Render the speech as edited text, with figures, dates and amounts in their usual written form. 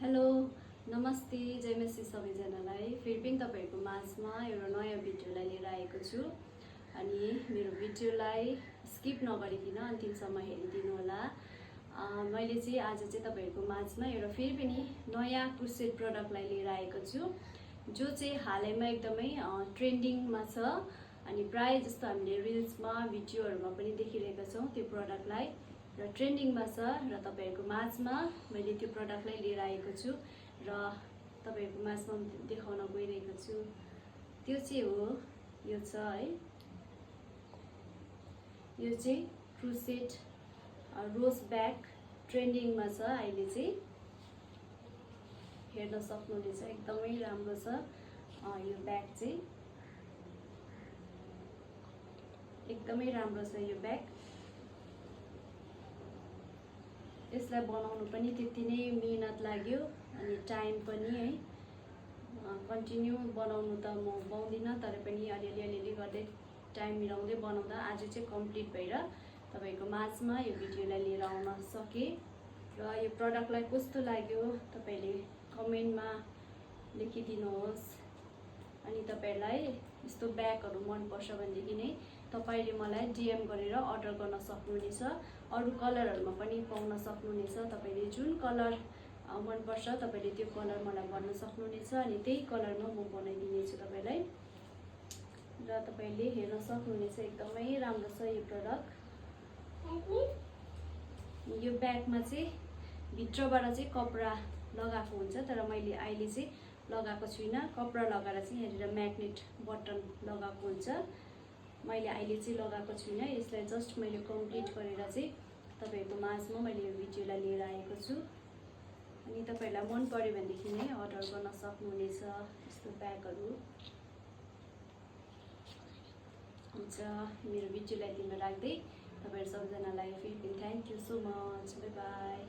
Hello नमस्ते जय मसी सबैजनालाई फेरि पनि तपाईहरुको माझमा एउटा नयाँ भिडियोलाई लिएर आएको छु अनि मेरो भिडियोलाई स्किप नगरिकिन अन्तिमसम्म हेरिदिनु होला। मैले चाहिँ आज चाहिँ तपाईहरुको माझमा एउटा फेरि पनि नयाँ क्रुसेड प्रोडक्टलाई लिएर आएको छु जो चाहिँ हालैमा एकदमै ट्रेन्डिङमा छ अनि प्राय जस्तो हामीले रिल्समा भिडियोहरुमा पनि देखिरहेका छौं त्यो प्रोडक्टलाई र ट्रेन्डिङमा छ र तपाईहरुको माझमा मैले त्यो प्रोडक्टलाई लिएर आएको छु र तपाईहरुको माझमा देखाउन गइरहेको छु। त्यो चाहिँ हो यो छ है, यो चाहिँ क्रुसेड रोज ब्याग ट्रेन्डिङमा छ अहिले चाहिँ हेर्न सक्नुहुनेछ एकदमै राम्रो छ। यो ब्याग चाहिँ एकदमै राम्रो छ यो ब्याग। यसलाई बनाउनु पनि त्यति नै मेहनत लाग्यो अनि टाइम पनि है कन्टिन्यू बनाउनु त म पाउँदिन तर पनि अलिअलि गर्दै टाइम मिलाउँदै बनाउँदा आज चाहिँ कम्प्लिट भएर तपाईको माझमा यो भिडियोलाई लिएर आउन सके र यो प्रोडक्टलाई कस्तो लाग्यो तपाईले कमेन्टमा लेखिदिनुहोस् अनि तपाईलाई यस्तो ब्यागहरु मन पर्छ भनेदेखि नै तपाईले मलाई डीएम गरेर अर्डर गर्न सक्नुहुनेछ। अरु कलरहरुमा पनि पाउन सक्नुहुनेछ। तपाईले जुन कलर मन पर्छ तपाईले त्यो कलर मलाई भन्न सक्नुहुनेछ अनि त्यही कलरमा म बनाइदिनेछु तपाईलाई र तपाईले हेर्न सक्नुहुनेछ एकदमै राम्रो छ यो प्रोडक्ट। यो ब्यागमा चाहिँ भित्रबाट चाहिँ कपडा लगाएको हुन्छ तर मैले अहिले चाहिँ लगाएको छुइनँ। कपडा लगाएर चाहिँ यहाँनिर म्याग्नेट बटन लगाएको हुन्छ। मैले अहिले चाहिँ लगाएको छुइनँ। यसलाई जस्ट मैले कम्प्लिट गरेर चाहिँ तपाईहरुको माझमा मैले यो भिडियोलाई लिएर आएको छु अनि तपाईहरुलाई मन पर्यो भनेदेखि नै अर्डर गर्न सक्नुहुनेछ। यस्तो ब्यागहरु हुन्छ। मेरो भिडियोलाई यतिमा राख्दै तपाईहरु सबैजनालाई फेरि पनि thank you so much. Bye bye.